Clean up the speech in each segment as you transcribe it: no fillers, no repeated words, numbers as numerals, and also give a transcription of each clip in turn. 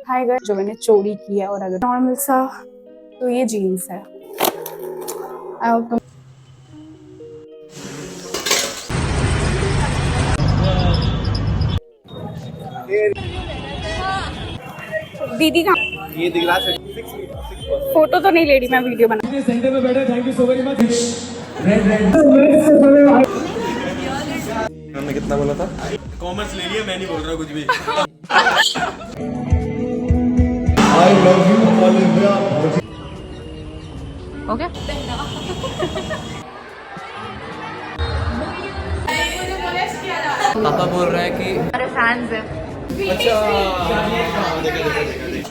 Hi guys, जो मैंने चोरी की है और अगर नॉर्मल सा तो ये जीन्स है। आई होप तुम दीदी का ये दिख रहा है फोटो तो नहीं ले रही मैं, वीडियो बना। सेंटर में बैठे, thank you so very much. हमने कितना बोला था? कॉमर्स ले लिया, मैं नहीं बोल रहा कुछ भी। I love you all India. Okay पापा बोल रहे हैं कि हमारे फैंस हैं। अच्छा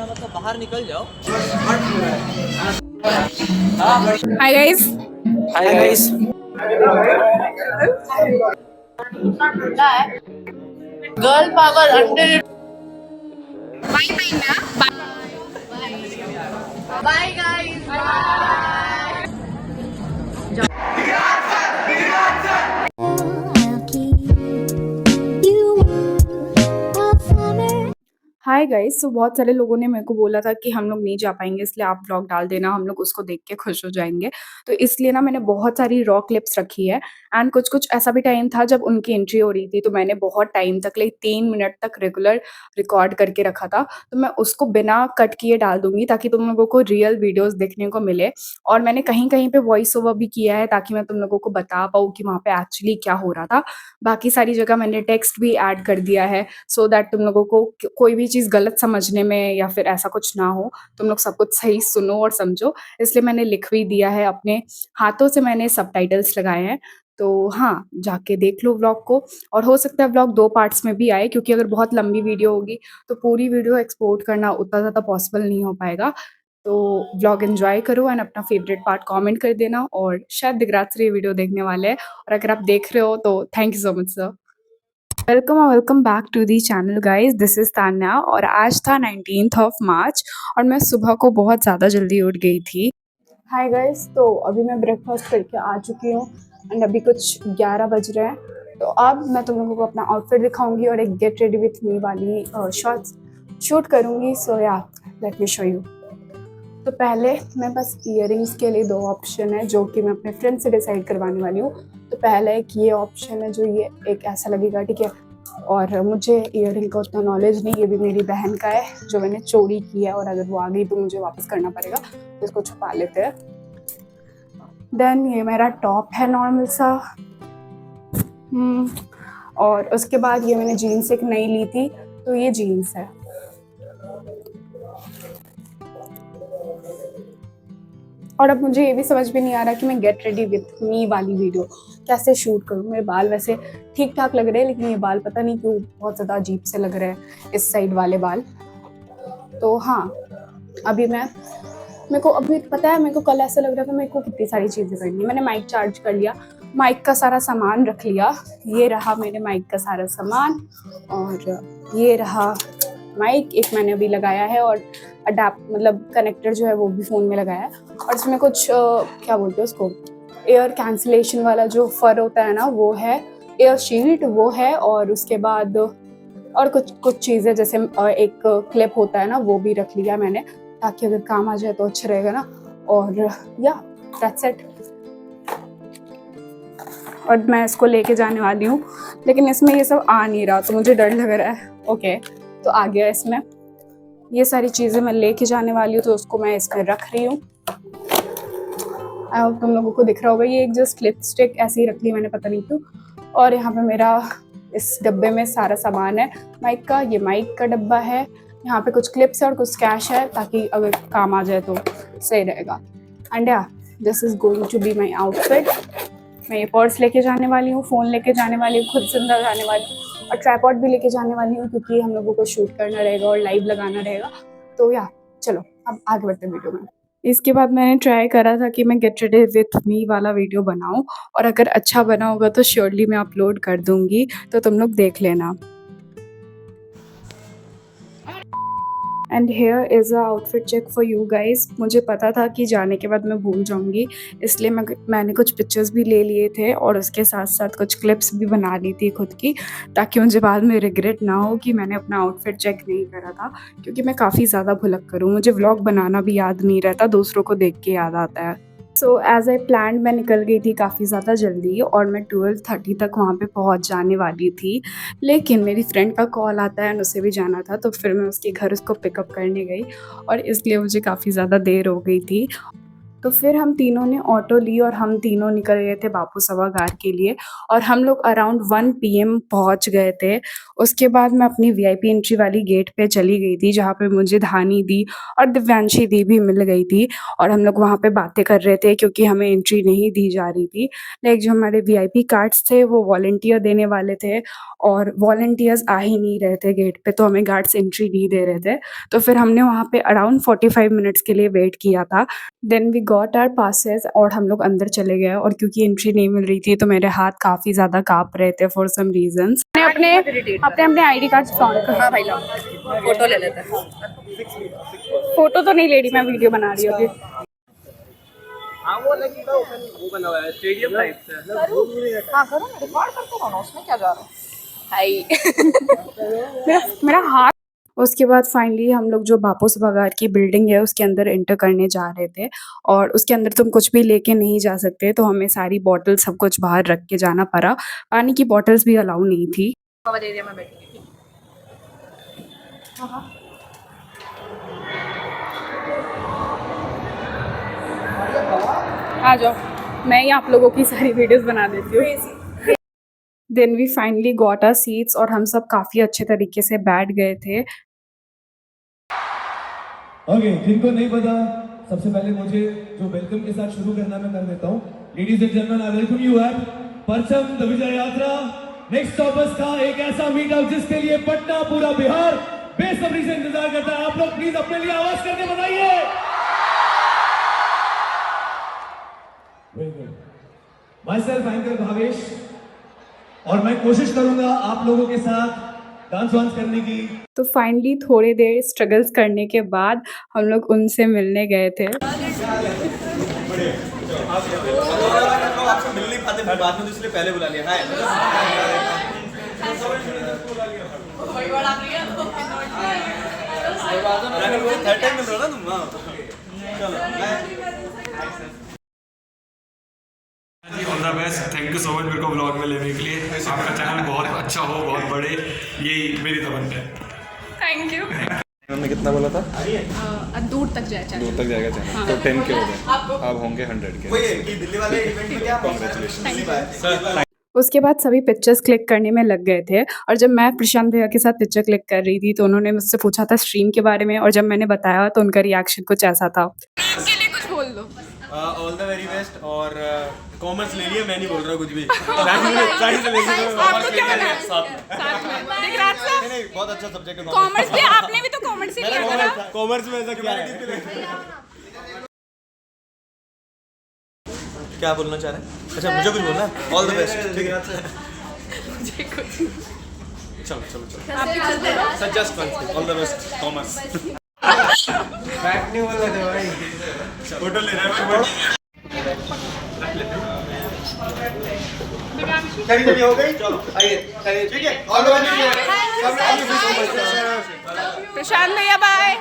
मतलब बाहर निकल जाओ। Hi guys, hi guys. Girl power under. Bye bye ना, बाय गाइस। Hi guys. तो बहुत सारे लोगों ने मेरे को बोला था कि हम लोग नहीं जा पाएंगे, इसलिए आप व्लॉग डाल देना, हम लोग उसको देख के खुश हो जाएंगे। तो इसलिए ना मैंने बहुत सारी रॉ क्लिप्स रखी है। एंड कुछ कुछ ऐसा भी टाइम था जब उनकी एंट्री हो रही थी, तो मैंने बहुत टाइम तक, लाइक 3 मिनट तक रेगुलर रिकॉर्ड करके रखा था। तो मैं उसको बिना कट किए डाल दूंगी ताकि तुम लोगों को रियल वीडियोस देखने को मिले। और मैंने कहीं कहीं पे वॉइस ओवर भी किया है ताकि मैं तुम लोगों को बता पाऊँ कि वहाँ पे एक्चुअली क्या हो रहा था। बाकी सारी जगह मैंने टेक्स्ट भी ऐड कर दिया है, सो दैट तुम लोगों को कोई भी चीज़ गलत समझने में या फिर ऐसा कुछ ना हो, तुम लोग सब कुछ सही सुनो और समझो। इसलिए मैंने लिख भी दिया है, अपने हाथों से मैंने सबटाइटल्स लगाए हैं। तो हाँ, जाके देख लो व्लॉग को। और हो सकता है व्लॉग 2 पार्ट्स में भी आए, क्योंकि अगर बहुत लंबी वीडियो होगी तो पूरी वीडियो एक्सपोर्ट करना उतना ज़्यादा पॉसिबल नहीं हो पाएगा। तो व्लॉग एन्जॉय करो एंड अपना फेवरेट पार्ट कमेंट कर देना। और शायद दिगराज से ये वीडियो देखने वाले हैं, और अगर आप देख रहे हो तो thank you so much sir. Welcome back to the channel guys, this is Tanya. और आज था 19th ऑफ मार्च और मैं सुबह को बहुत ज़्यादा जल्दी उठ गई थी। हाय गाइस, तो अभी मैं ब्रेकफास्ट करके आ चुकी हूँ एंड अभी कुछ 11 बज रहे हैं। तो अब मैं तुम लोगों को अपना आउटफिट दिखाऊंगी और एक गेट रेडी विथ मी वाली शॉर्ट्स शूट करूँगी। सो या लेट मी शो यू। तो पहले मैं बस इयररिंग्स के लिए 2 ऑप्शन है जो कि मैं अपने फ्रेंड से डिसाइड करवाने वाली हूँ। तो पहला एक ये ऑप्शन है, जो ये एक ऐसा लगेगा, ठीक है। और मुझे इयररिंग का उतना नॉलेज नहीं, ये भी मेरी बहन का है जो मैंने चोरी की है, और अगर वो आ गई तो मुझे वापस करना पड़ेगा, तो इसको छुपा लेते हैं। देन ये मेरा टॉप है नॉर्मल सा। और उसके बाद ये मैंने जीन्स एक नई ली थी, तो ये जीन्स है। और अब मुझे ये भी समझ में नहीं आ रहा कि मैं गेट रेडी विथ मी वाली वीडियो कैसे शूट करूँ। मेरे बाल वैसे ठीक ठाक लग रहे हैं, लेकिन ये बाल पता नहीं क्यों बहुत ज़्यादा अजीब से लग रहे हैं, इस साइड वाले बाल। तो हाँ, अभी मेरे को अभी पता है, मेरे को कल ऐसा लग रहा था मेरे को कितनी सारी चीज़ें करनी है। मैंने माइक चार्ज कर लिया, माइक का सारा सामान रख लिया। ये रहा मेरे माइक का सारा सामान, और ये रहा माइक एक मैंने अभी लगाया है, और अडेप्ट मतलब कनेक्टर जो है वो भी फ़ोन में लगाया है। और इसमें कुछ क्या बोलते हैं उसको, एयर कैंसिलेशन वाला जो फर होता है ना, वो है, एयर शील्ड वो है। और उसके बाद और कुछ चीज़ें जैसे एक क्लिप होता है ना, वो भी रख लिया मैंने, ताकि अगर काम आ जाए तो अच्छा रहेगा ना। और या दैट्स इट। और मैं इसको लेके जाने वाली हूँ, लेकिन इसमें ये सब आ नहीं रहा तो मुझे डर लग रहा है। ओके, तो आ गया इसमें। ये सारी चीज़ें मैं लेके जाने वाली हूँ, तो उसको मैं इसमें रख रही हूँ। तुम लोगों को दिख रहा होगा, ये एक जस्ट लिपस्टिक ऐसे ही रख ली मैंने, पता नहीं क्यों। और यहाँ पे मेरा इस डब्बे में सारा सामान है माइक का। ये माइक का डब्बा है, यहाँ पे कुछ क्लिप्स है और कुछ कैश है, ताकि अगर काम आ जाए तो सही रहेगा। एंड या this is going to be my outfit. मैं ये पर्स लेके जाने वाली हूँ, फ़ोन लेके जाने वाली हूँ, खुद से अंदर जाने वाली हूँ, और ट्राइपॉड भी लेके जाने वाली हूँ, क्योंकि हम लोगों को शूट करना रहेगा और लाइव लगाना रहेगा। तो या चलो अब आगे बढ़ते हैं वीडियो में। इसके बाद मैंने ट्राई करा था कि मैं गेट रेडी विथ मी वाला वीडियो बनाऊँ, और अगर अच्छा बना होगा तो श्योरली मैं अपलोड कर दूँगी, तो तुम लोग देख लेना। And here is a outfit check for you guys. मुझे पता था कि जाने के बाद मैं भूल जाऊँगी, इसलिए मैंने कुछ पिक्चर्स भी ले लिए थे और उसके साथ-साथ कुछ क्लिप्स भी बना ली थी खुद की, ताकि मुझे बाद में रिग्रेट ना हो कि मैंने अपना आउटफिट चेक नहीं करा था, क्योंकि मैं काफ़ी ज़्यादा भुलक्कड़ हूँ। मुझे व्लॉग बनाना भी याद नहीं रहता, दूसरों को देख के याद आता है। सो एज़ आई प्लान्ड मैं निकल गई थी काफ़ी ज़्यादा जल्दी और मैं 12:30 तक वहाँ पे पहुँच जाने वाली थी। लेकिन मेरी फ्रेंड का कॉल आता है एंड उसे भी जाना था, तो फिर मैं उसके घर उसको पिकअप करने गई और इसलिए मुझे काफ़ी ज़्यादा देर हो गई थी। तो फिर हम तीनों ने ऑटो ली और हम तीनों निकल गए थे बापू सभागार के लिए और हम लोग अराउंड 1 पीएम पहुँच गए थे। उसके बाद मैं अपनी वीआईपी एंट्री वाली गेट पे चली गई थी, जहाँ पे मुझे धानी दी और दिव्यांशी दी भी मिल गई थी और हम लोग वहाँ पे बातें कर रहे थे क्योंकि हमें एंट्री नहीं दी जा रही थी। लाइक जो हमारे वीआईपी कार्ड्स थे वो वॉलंटियर देने वाले थे और वॉलंटियर्स आ ही नहीं रहे थे गेट पे, तो हमें गार्ड्स एंट्री नहीं दे रहे थे। तो फिर हमने वहाँ पे अराउंड 45 मिनट्स के लिए वेट किया था। Then we got our passes और हम लोग अंदर चले गए और क्योंकि एंट्री नहीं मिल रही थी तो मेरे हाथ काफ़ी ज़्यादा काँप रहे थे फॉर सम रीज़न्स। मैंने अपने आईडी कार्ड फ्लॉन्ट कर। हाँ भाई लो, फोटो ले लेते हैं। फोटो तो नहीं ले रही मैं, वीडियो बना रही हूँ अभी। हाँ वो लगी था वो बना हुआ है स्टेडियम टाइप से। हाँ करो ना, रिकॉर्ड करते रहो ना, उसमें क्या जा रहा है। हाय मेरा हाथ। उसके बाद फाइनली हम लोग जो बापू सभागार की बिल्डिंग है उसके अंदर एंटर करने जा रहे थे और उसके अंदर तुम कुछ भी लेके नहीं जा सकते, तो हमें सारी बॉटल सब कुछ बाहर रख के जाना पड़ा। पानी की बॉटल्स भी अलाउ नहीं थी। कवर एरिया में बैठेंगे। आ जाओ, मैं ही आप लोगों की सारी वीडियोस बना देती हूँ। Then we finally got our seats और हम सब काफ़ी अच्छे तरीके से बैठ गए थे। ओके, जिनको नहीं पता, सबसे पहले मुझे जो वेलकम के साथ शुरू करना मैं कर देता हूँ। Ladies and gentleman, I welcome you at Parcham the Vijay Yatra. Next stoppers का एक ऐसा मीटअप जिसके लिए पटना पूरा बिहार बेसब्री से इंतजार करता है। आप लोग प्लीज अपने लिए आवाज करके बताइए। Very good. My self anchor Bhavesh, और मैं कोशिश करूंगा आप लोगों के साथ डांस वांस करने की। तो फाइनली थोड़ी देर स्ट्रगल्स करने के बाद हम लोग उनसे मिलने गए थे। आपसे मिल नहीं पाते फिर बाद में, तो इसलिए पहले बुला लिया। हाय थर्ड टाइम मिल रहा ना तुम। All the best, thank you so much मेरे को ब्लॉग में लेने के लिए। आपका चैनल बहुत अच्छा हो, बहुत बड़े, यही मेरी तमन्ना है। Thank you. हमने कितना बोला था? दूर तक जाए दूर तक जाएगा चैनल, तो 10 के हो गए, अब होंगे 100 के। वही कि दिल्ली वाले इवेंट में क्या कांग्रेचुलेशन। उसके बाद सभी पिक्चर्स क्लिक करने में लग गए थे और जब मैं प्रशांत भैया के साथ पिक्चर क्लिक कर रही थी तो उन्होंने मुझसे पूछा था स्ट्रीम के बारे में और जब मैंने बताया तो उनका रिएक्शन कुछ ऐसा था। के लिए कुछ बोल दो। All the very best. और कॉमर्स ले लिया, मैं नहीं बोल रहा कुछ भी। साइंस से लेके कॉमर्स ले लिया साथ में। नहीं बहुत अच्छा सब्जेक्ट है कॉमर्स भी आपने भी तो कॉमर्स ही लिया था ना। कॉमर्स में ऐसा क्या है? क्या बोलना चाह रहे हैं? अच्छा मुझे कुछ बोलना है? All the best. ठीक है मुझे कुछ चलो चलो चलो sir just one all the best commerce. Back नहीं बोल रहे भाई, फोटो ले रहे हैं। कभी हो गई, चलो आइए चलिए, ठीक है। ऑल द बेस्ट प्रशांत भैया, बाय।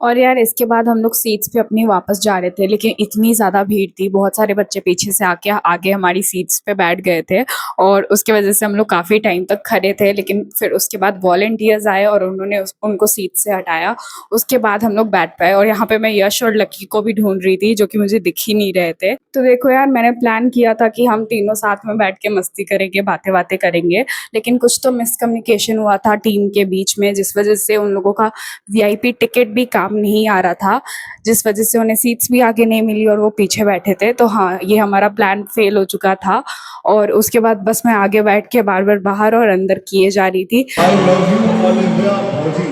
और यार इसके बाद हम लोग सीट्स पे अपनी वापस जा रहे थे, लेकिन इतनी ज़्यादा भीड़ थी, बहुत सारे बच्चे पीछे से आके आगे हमारी सीट्स पे बैठ गए थे और उसकी वजह से हम लोग काफ़ी टाइम तक खड़े थे। लेकिन फिर उसके बाद वॉलंटियर्स आए और उन्होंने उनको सीट से हटाया। उसके बाद हम लोग बैठ पाए और यहाँ पे मैं यश और लकी को भी ढूंढ रही थी जो कि मुझे दिख ही नहीं रहे थे। तो देखो यार, मैंने प्लान किया था कि हम तीनों साथ में बैठ के मस्ती करेंगे, बातें बातें करेंगे, लेकिन कुछ तो मिसकम्युनिकेशन हुआ था टीम के बीच में, जिस वजह से उन लोगों का वीआईपी टिकट भी काम नहीं आ रहा था, जिस वजह से उन्हें सीट्स भी आगे नहीं मिली और वो पीछे बैठे थे। तो हाँ, ये हमारा प्लान फेल हो चुका था और उसके बाद बस मैं आगे बैठ के बार बार बाहर और अंदर किए जा रही थी। I love you all India भौजी।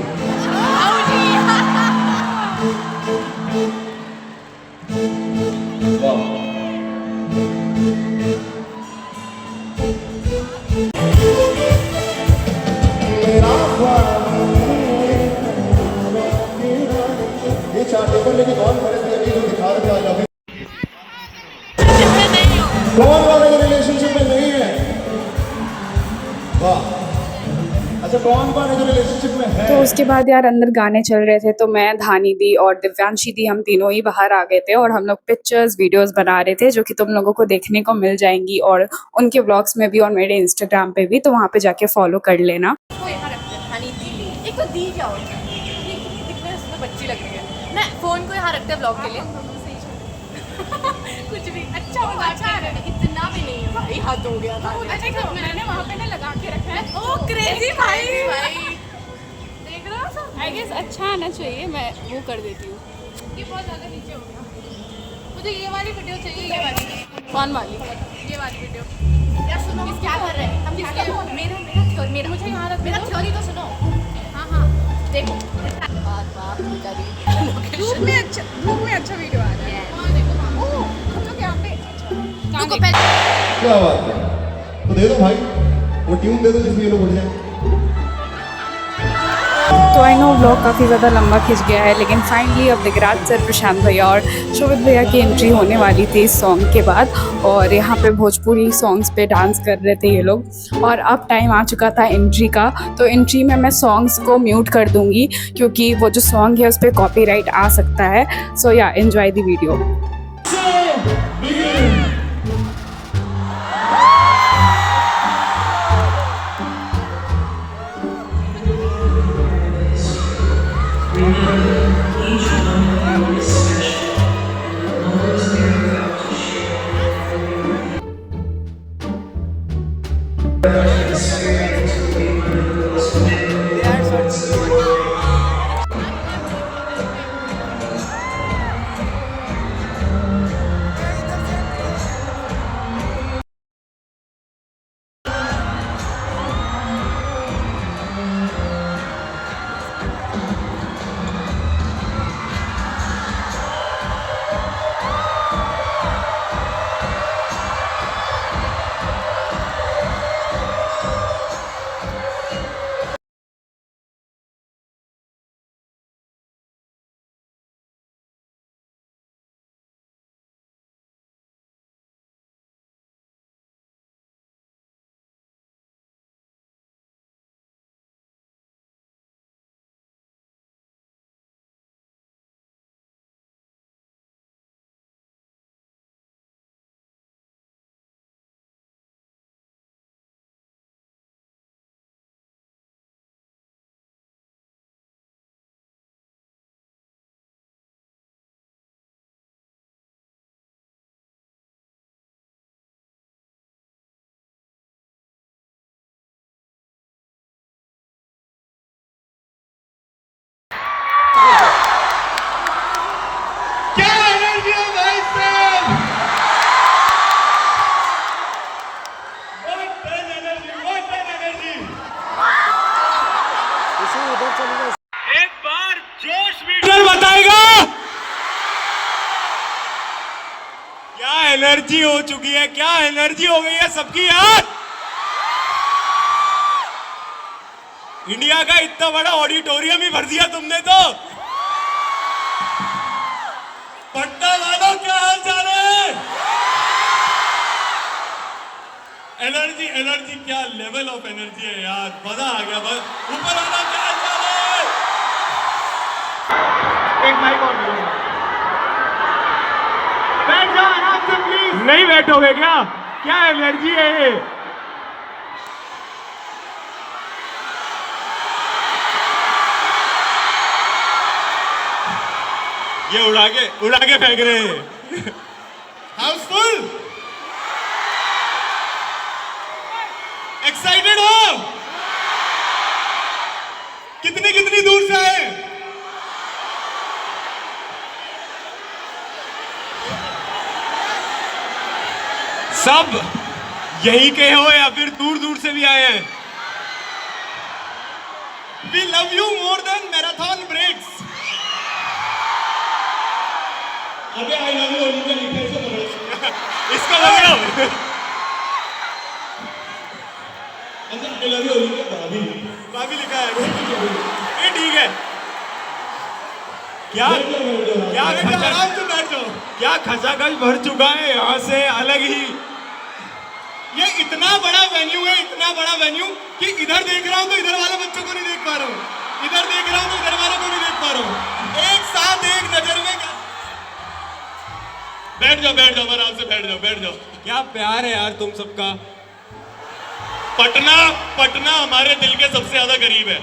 से रिलेशनशिप में है। तो उसके बाद यार अंदर गाने चल रहे थे, तो मैं, धानी दी और दिव्यांशी दी हम तीनों ही बाहर आ गए थे और हम लोग पिक्चर्स वीडियोस बना रहे थे, जो कि तुम लोगों को देखने को मिल जाएंगी और उनके व्लॉग्स में भी और मेरे इंस्टाग्राम पे भी, तो वहाँ पे जाके फॉलो कर लेना। एक तो दी क्या होता है, ये कितनी दिखने में उसमें बच्ची लग रही है ना। फोन को यहाँ रखते हैं ब्लॉग के लिए। कुछ भी अच्छा होगा, अच्छा है, इतना भी नहीं है भाई, हद हो गया था। अच्छा मैंने वहाँ पे ना लगा के रखा है। ओ क्रेजी भाई, देख रहा हो सब। आई गेस अच्छा आना चाहिए, मैं वो कर देती हूँ। ये बहुत ज़्यादा नीचे हो गया। मुझे ये वाली वीडियो चाहिए, ये वाली। कौन वाली? ये वाली वीडियो। यार सुनो, हम क्या कर रहे हैं, हम क्या कर, मेरा मुझे यहाँ रख, मेरा थ्योरी तो सुनो। हाँ देखो, बात धूप में अच्छा वीडियो आ रहा है। ओह हम लोग यहाँ पे रुको पहले। क्या बात है, तो दे दो भाई, वो ट्यून दे दो जिसमें ये लोग उठ जाए। तो आई नो व्लॉग काफ़ी ज़्यादा लंबा खिंच गया है, लेकिन फाइनली अब दिगराज सर, प्रशांत भैया और शोभित भैया की एंट्री होने वाली थी इस सॉन्ग के बाद, और यहाँ पे भोजपुरी सॉन्ग्स पे डांस कर रहे थे ये लोग। और अब टाइम आ चुका था एंट्री का, तो एंट्री में मैं सॉन्ग्स को म्यूट कर दूँगी क्योंकि वो जो सॉन्ग है उस पर कॉपीराइट आ सकता है। सो या एन्जॉय द वीडियो। क्या एनर्जी है भाई साहब, what an energy। एक बार जोश मीटर बताएगा क्या एनर्जी हो चुकी है, क्या एनर्जी हो गई है सबकी यार। इंडिया का इतना बड़ा ऑडिटोरियम ही भर दिया तुमने तो। पट्टा वालों क्या हाल चाल है। एनर्जी एनर्जी, क्या लेवल ऑफ एनर्जी है यार, मजा आ गया। बस ऊपर वाला क्या हाल चाल है। एक माइक और दो, बैठ जाओ आराम से प्लीज। नहीं बैठोगे क्या एनर्जी है ये। ये उड़ा के फेंक रहे हैं। हाउसफुल, एक्साइटेड हो, कितनी दूर से आए। सब यही के हो या फिर दूर दूर से भी आए हैं। We love you more than marathon breaks. अबे आई लव यू ओलिंपिया लिखा है, इसको पकड़ो, इसको लग लो। अच्छा आई लव यू ओलिंपिया भाभी लिखा है, ये ठीक है। क्या आराम से बैठ जाओ। क्या खचाखच भर चुका है यहाँ से, अलग ही ये इतना बड़ा वेन्यू है, इतना बड़ा वेन्यू कि इधर देख रहा हूँ तो इधर वाले बच्चों को नहीं देख पा रहा हूँ, इधर देख रहा हूँ तो इधर वालों को नहीं देख पा रहा हूँ। एक साथ एक नजर में बैठ जाओ आराम से बैठ जाओ। क्या प्यार है यार तुम सबका। पटना हमारे दिल के सबसे ज्यादा करीब है।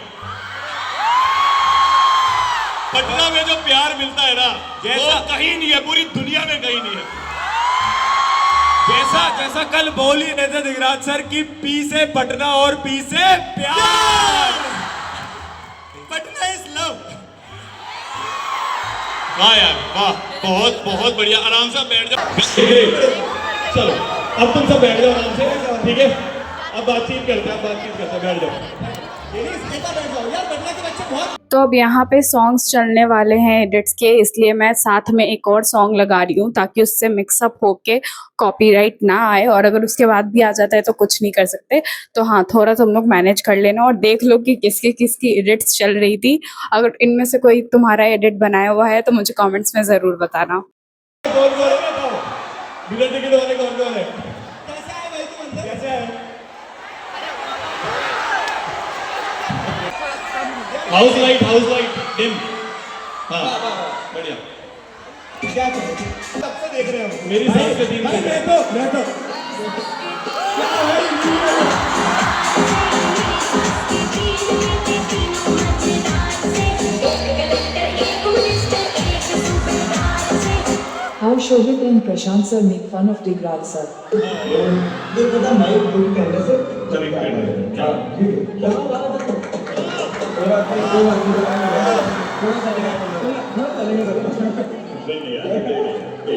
पटना में जो प्यार मिलता है ना, वो कहीं नहीं है, पूरी दुनिया में कहीं नहीं है। जैसा कल बोल ही रहे थे दिगराज सर की पी से पटना और पी से प्यार। Patna is love. वाह यार वाह, बहुत बहुत बढ़िया। आराम से बैठ जाओ। चलो अब तुम सब बैठ जाओ आराम से, ठीक है। अब बातचीत करते हैं, बैठ जाओ। तो अब यहाँ पे सॉन्ग्स चलने वाले हैं एडिट्स के, इसलिए मैं साथ में एक और सॉन्ग लगा रही हूँ ताकि उससे मिक्सअप होके कॉपीराइट ना आए, और अगर उसके बाद भी आ जाता है तो कुछ नहीं कर सकते। तो हाँ, थोड़ा तुम लोग मैनेज कर लेना और देख लो कि किसकी एडिट्स चल रही थी। अगर इनमें से कोई तुम्हारा एडिट बनाया हुआ है तो मुझे कॉमेंट्स में ज़रूर बताना। House light dim. हाँ बढ़िया। क्या सबसे देख रहे हो मेरी साइड से टीम। मैं तो How Shobit and Prashant sir make fun of Digraj sir.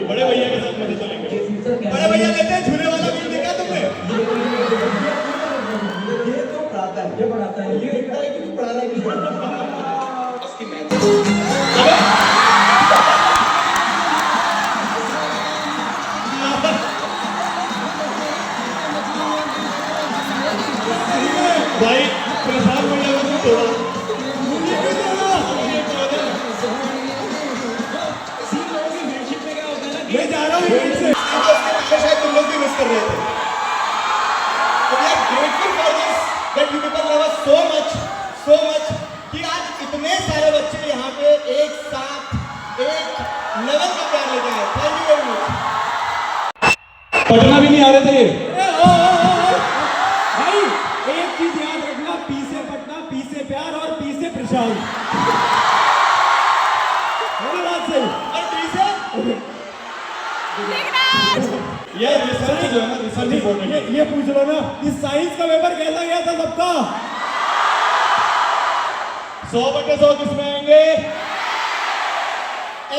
बड़े भैया के साथ मजे चलेंगे। बड़े भैया कहते हैं झूले वाला भी देखा तुमने? ये तो पढ़ाता है, ये पढ़ाता है, ये देखता है कि तू पढ़ा रहा है कि उसकी भाई प्रसाद भैया को तोड़ा। मैं जा रहा हूँ इवेंट से, शायद तुम लोग भी मिस कर रहे थे। तो we are grateful for this that you people love us so much कि आज इतने सारे बच्चे यहाँ पे एक साथ एक लेवल का प्यार लेके आए। Thank you very much. Patna भी नहीं आ रहे थे भाई। एक चीज याद रखना, पी से पटना, पी से प्यार और पी से प्रशांत। बात सही। और टी से ये रिसर्च जो है ना, रिसर्च इंपॉर्टेंट। ये पूछ लो ना, इस साइंस का पेपर कैसा गया था सबका? 100/100 किसमें आएंगे?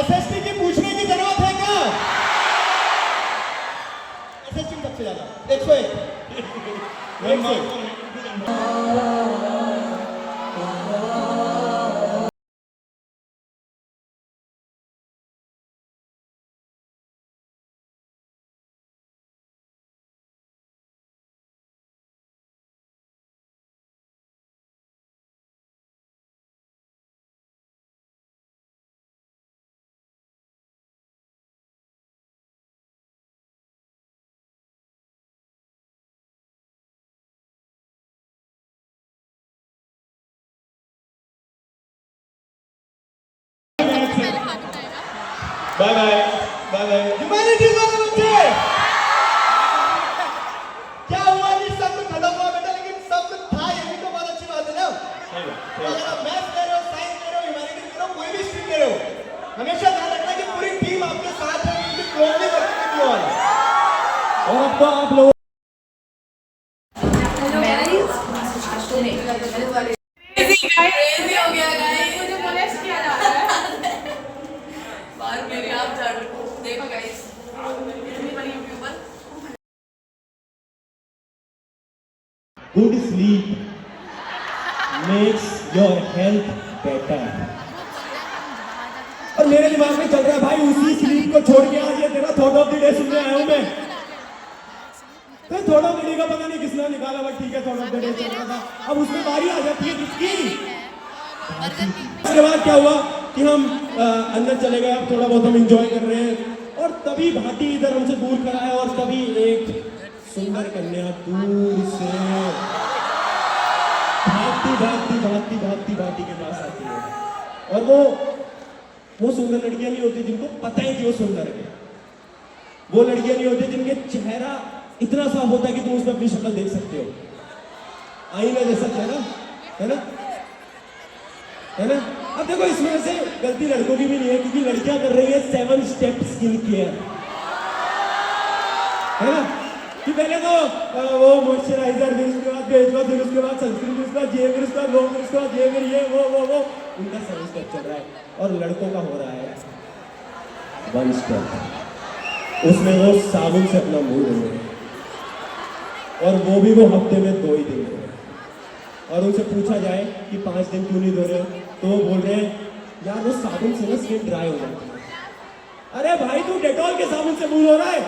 एसएसटी की पूछने की जरूरत है क्या? एसएसटी सबसे ज्यादा 101। Bye bye. ह्यूमैनिटीज वाले बच्चे, क्या हुआ कि सब कुछ खत्म हुआ बेटा, लेकिन सब कुछ था, ये भी तो बहुत अच्छी बात है ना। अगर आप मैथ्स ले रहे हो, साइंस ले रहे हो, ह्यूमैनिटीज ले रहे हो, कोई भी स्ट्रीम ले रहे हो, हमेशा ध्यान रखना कि पूरी टीम आपके साथ है, क्योंकि closely working with you all. और अब तो आप लोग क्रेजी हो गया गाइस, मुझे मोलेस्ट किया जा रहा है। बाहर मेरे आप देखो गाइस, इतनी बड़ी YouTuber. Good sleep makes your health better. और मेरे दिमाग में चल रहा है भाई, उसी स्लीप को छोड़ के आज ये तेरा थॉट ऑफ द डे सुनने आया हूं मैं। तो थॉट ऑफ द डे का पता नहीं किसने निकाला, बट ठीक है, थॉट ऑफ द डे चल रहा था। अब उसमें बारी आ जाती है किसकी? उसके बाद क्या हुआ कि हम अंदर चले गए, अब थोड़ा बहुत हम एंजॉय कर रहे हैं, और तभी भाटी इधर हमसे दूर खड़ा है, और तभी एक सुंदर कन्या दूर से भागती भागती भागती भागती भागती के पास आती है। और वो सुंदर लड़कियां नहीं होती जिनको पता है कि वो सुंदर है। वो लड़कियां नहीं होती जिनके चेहरा इतना साफ होता है कि तुम उसमें अपनी शक्ल देख सकते हो। आईना जैसा चेहरा है ना, है ना। अब देखो इसमें से गलती लड़कों की भी नहीं है, क्योंकि लड़कियां कर रही है 7 स्टेप स्किन केयर, है ना। कि पहले तो वो मॉइस्चराइजर, फिर उसके बाद फेस वॉश, फिर उसके बाद सनस्क्रीन, फिर उसके बाद ये, फिर उसके बाद वो, फिर उसके बाद ये, फिर ये वो उनका 7 स्टेप चल रहा है। और लड़कों का हो रहा है 1 स्टेप। उसमें वो साबुन से अपना मुंह धो रहे हैं, और वो भी वो हफ्ते में 2 ही दिन धो रहे हैं। और उनसे पूछा जाए कि 5 दिन क्यों नहीं धो रहे हो, तो वो बोल रहे हैं यार वो साबुन से ना स्किन ड्राई हो जाती है। अरे भाई तू डेटॉल के साबुन से मुंह धो रहा है,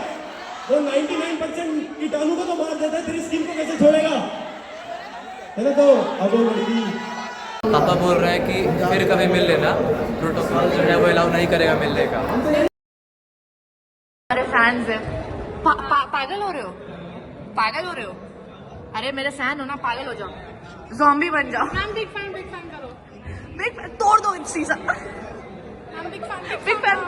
वो 99% कीटाणु को तो मार देता है, तेरी स्किन को कैसे छोड़ेगा, है ना। तो अब वो लड़की, पापा बोल रहे हैं कि फिर कभी मिल लेना, प्रोटोकॉल जो है वो अलाउ नहीं करेगा मिलने का। अरे फैंस है, पागल हो रहे हो, पागल हो रहे हो। अरे मेरे फैन हो ना, पागल हो जाओ, ज़ॉम्बी बन जाओ। बिग फैन करो, बिग तोड़ दो शीशा। Big fan.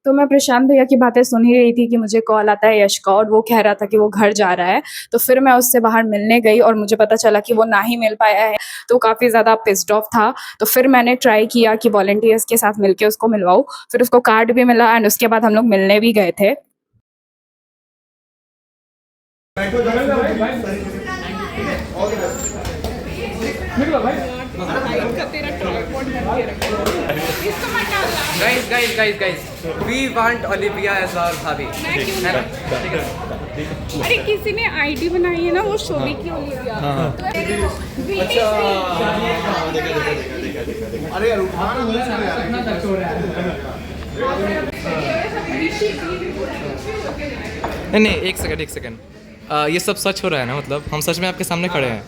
तो मैं प्रशांत भैया की बातें सुन ही रही थी कि मुझे कॉल आता है यश का, और वो कह रहा था कि वो घर जा रहा है। तो फिर मैं उससे बाहर मिलने गई और मुझे पता चला कि वो ना ही मिल पाया है, तो काफ़ी ज़्यादा पिस्ड ऑफ था। तो फिर मैंने ट्राई किया कि वॉलंटियर्स के साथ मिलके उसको मिलवाऊँ। फिर उसको कार्ड भी मिला एंड उसके बाद हम लोग मिलने भी गए थे। Guys we want Olivia as our bhabhi, है ना। अरे किसी ने आईडी बनाई है ना, वो शोभी की ओलिविया। अरे यार उठाना नहीं एक सेकंड ये सब सच हो रहा है ना, मतलब हम सच में आपके सामने खड़े हैं।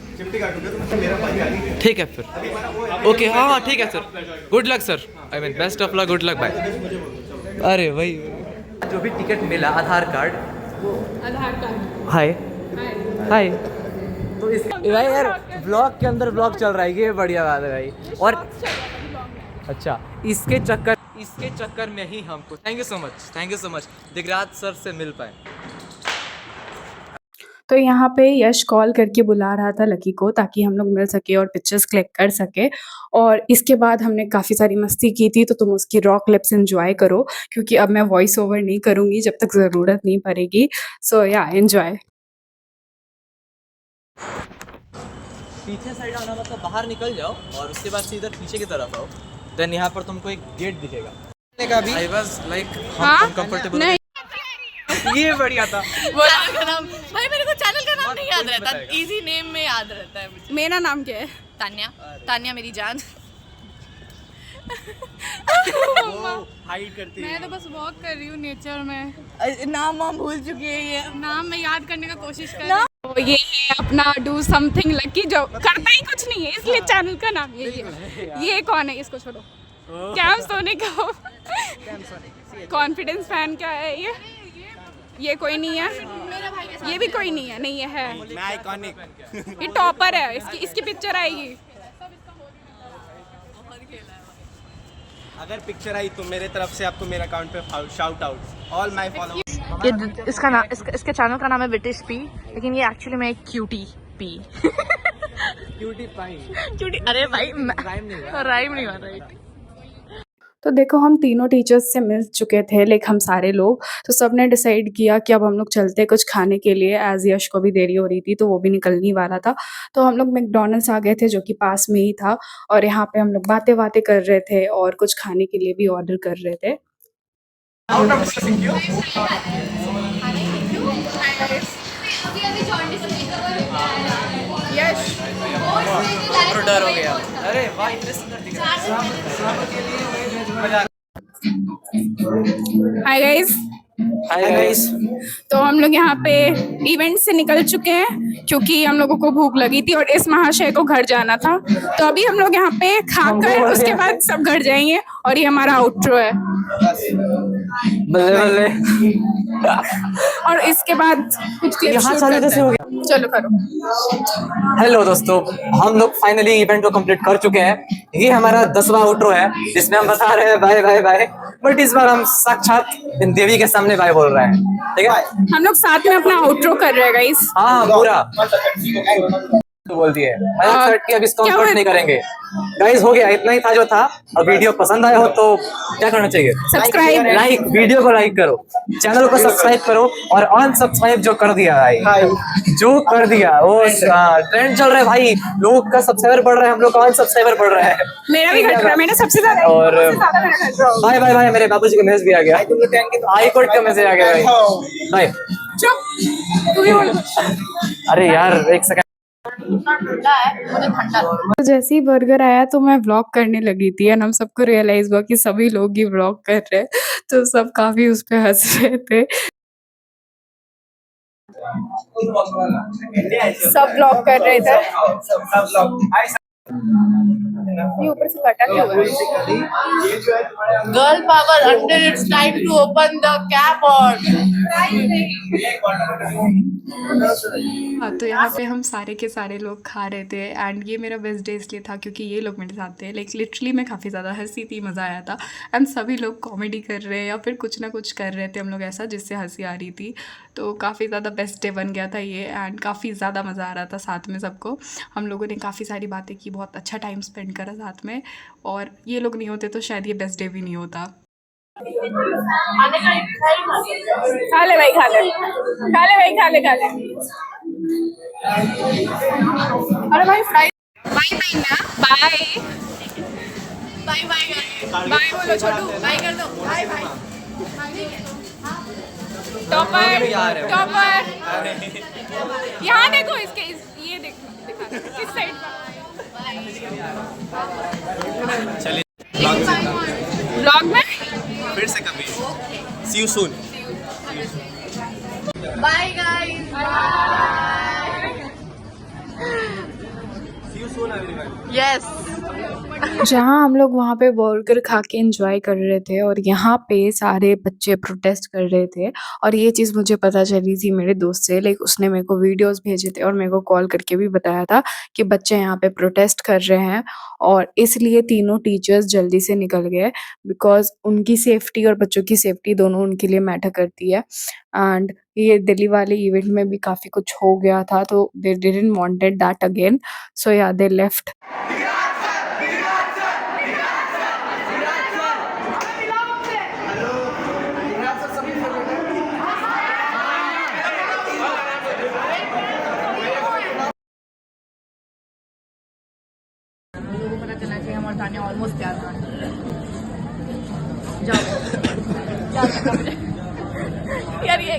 ठीक है फिर, ओके हाँ ठीक है sir, good luck sir, I mean best of luck, good luck bye. अरे भाई जो भी टिकट मिला, आधार कार्ड, हाय हाय। तो इस भाई यार ब्लॉग के अंदर ब्लॉग चल रहा है, ये बढ़िया बात है भाई। और अच्छा इसके चक्कर में ही हमको thank you so much Digraj sir से मिल पाए। तो यहाँ पे यश कॉल करके बुला रहा था लकी को, ताकि हम लोग मिल सके और पिक्चर्स क्लिक कर सके। और इसके बाद हमने काफ़ी सारी मस्ती की थी, तो तुम उसकी रॉ क्लिप्स एंजॉय करो, क्योंकि अब मैं वॉइस ओवर नहीं करूँगी जब तक ज़रूरत नहीं पड़ेगी। सो या एंजॉय। पीछे साइड आना मतलब बाहर निकल जाओ और उसके बाद से इधर पीछे की तरफ आओ, देन यहाँ पर तुमको एक गेट दिखेगा। I was like uncomfortable. ये बढ़िया था। वो चैनल का नाम भाई, मेरे को चैनल का नाम नहीं याद रहता, इजी नेम में याद रहता है मुझे। मेरा नाम क्या है? तान्या मेरी जान। हाइड करती मैं तो बस वॉक कर रही हूँ नेचर में। नाम भूल चुकी है, ये नाम मैं याद करने का कोशिश कर रही हूँ। तो ये है अपना डू समथिंग लकी, जो करता ही कुछ नहीं है, इसलिए चैनल का नाम यही है। ये कौन है? इसको छोड़ो। कैम सोने का कॉन्फिडेंस फैन क्या है ये कोई नहीं है, ये भी कोई नहीं है, नहीं है मैं आइकॉनिक। ये टॉपर है, इसकी पिक्चर आएगी। अगर पिक्चर आई तो मेरे तरफ से आपको मेरे अकाउंट पे shout out all my followers. ये इसके चैनल का नाम है ब्रिटिश पी, लेकिन ये एक्चुअली में cutie pie. Cutie pie cutie, अरे भाई राइम नहीं हुआ राइट। तो देखो हम तीनों टीचर्स से मिल चुके थे, लाइक हम सारे लोग। तो सब ने डिसाइड किया कि अब हम लोग चलते कुछ खाने के लिए, एज यश को भी देरी हो रही थी तो वो भी निकलने वाला था। तो हम लोग मैकडॉनल्ड्स आ गए थे, जो कि पास में ही था, और यहाँ पे हम लोग बातें कर रहे थे और कुछ खाने के लिए भी ऑर्डर कर रहे थे। डर हो गया। अरे वाह इतने सुंदर दिख रहा है। हाय गाइस। तो हम लोग यहाँ पे इवेंट से निकल चुके हैं, क्योंकि हम लोगों को भूख लगी थी और इस महाशय को घर जाना था। तो अभी हम लोग यहाँ पे खाकर उसके बाद सब घर जाएंगे, और ये हमारा आउटरो है। बल्ले बल्ले। और इसके बाद कुछ clips यहाँ shoot चालू करते कैसे हैं। हो गया? चलो करो। हेलो दोस्तों, हम लोग फाइनली इवेंट को कंप्लीट कर चुके हैं। ये हमारा 10वां आउट्रो है जिसमें हम बता रहे हैं बाय बाय बाय, बट इस बार हम साक्षात इन देवी के सामने बाय बोल रहे हैं। ठीक है, हम लोग साथ में अपना आउटरो कर रहे हैं गाइस। हाँ पूरा तो बोल दिए। अब इसको हम कट नहीं करेंगे गाइस, हो गया, इतना ही था जो था। अब वीडियो पसंद आया हो तो क्या करना चाहिए? सब्सक्राइब, लाइक, वीडियो को लाइक करो, चैनल को सब्सक्राइब करो, और अनसब्सक्राइब जो कर दिया भाई, जो कर दिया वो ट्रेंड चल रहा है भाई, लोग का सब्सक्राइबर बढ़ रहा है, हम लोग का अनसब्सक्राइबर बढ़ रहा है। मेरा भी घट रहा है, मेरा सबसे ज्यादा और ज्यादा मेरा घट रहा है। बाय बाय बाय, मेरे बाबूजी का मैसेज भी आ गया, हाई कोर्ट का मैसेज आ गया भाई। बाय। चुप, तू भी बोल। अरे यार एक सेकंड। तो जैसे ही बर्गर आया तो मैं व्लॉग करने लगी थी, एंड हम सबको रियलाइज हुआ कि सभी लोग ही व्लॉग कर रहे हैं, तो सब काफी उस पे हंस रहे थे। सब व्लॉग कर रहे थे। ये ऊपर से कटा क्यों हुआ है? Girl power under it's time to open the cupboard. हाँ, तो यहाँ पे हम सारे के सारे लोग खा रहे थे, एंड ये मेरा बेस्ट डे इसलिए था क्योंकि ये लोग मेरे साथ थे। लाइक लिटरली मैं काफ़ी ज़्यादा हंसी थी, मज़ा आया था, एंड सभी लोग कॉमेडी कर रहे हैं या फिर कुछ ना कुछ कर रहे थे हम लोग ऐसा जिससे हंसी आ रही थी। तो काफ़ी ज़्यादा बेस्ट डे बन गया था ये, एंड काफ़ी ज़्यादा मज़ा आ रहा था साथ में सबको। हम लोगों ने काफ़ी सारी बातें की, बहुत अच्छा टाइम स्पेंड करा साथ में, और ये लोग नहीं होते तो शायद ये बेस्ट डे भी नहीं होता। खा ले भाई, खा ले, खा ले भाई, खा ले, खा ले। अरे भाई फ्राई, बाय बाय ना, बाय बाय बाय बाय बोलो छोटू, बाय कर दो, बाय बाय। टॉपर टॉपर, यहाँ देखो, इसके ये देखो, दिखा किस साइड चलिए ब्लॉग में फिर से कभी। See you soon. Bye guys, see you soon everyone. Yes. जहाँ हम लोग वहाँ पे बर्गर खा के एंजॉय कर रहे थे, और यहाँ पे सारे बच्चे प्रोटेस्ट कर रहे थे, और ये चीज़ मुझे पता चली थी मेरे दोस्त से। लाइक उसने मेरे को वीडियोस भेजे थे और मेरे को कॉल करके भी बताया था कि बच्चे यहाँ पे प्रोटेस्ट कर रहे हैं, और इसलिए तीनों टीचर्स जल्दी से निकल गए, बिकॉज उनकी सेफ्टी और बच्चों की सेफ्टी दोनों उनके लिए मैटर करती है। एंड ये दिल्ली वाले इवेंट में भी काफ़ी कुछ हो गया था, तो they didn't wanted that again, so yeah they left. पता चला कि हमारे खाने ऑलमोस्ट तैयार था। जाओ यार, ये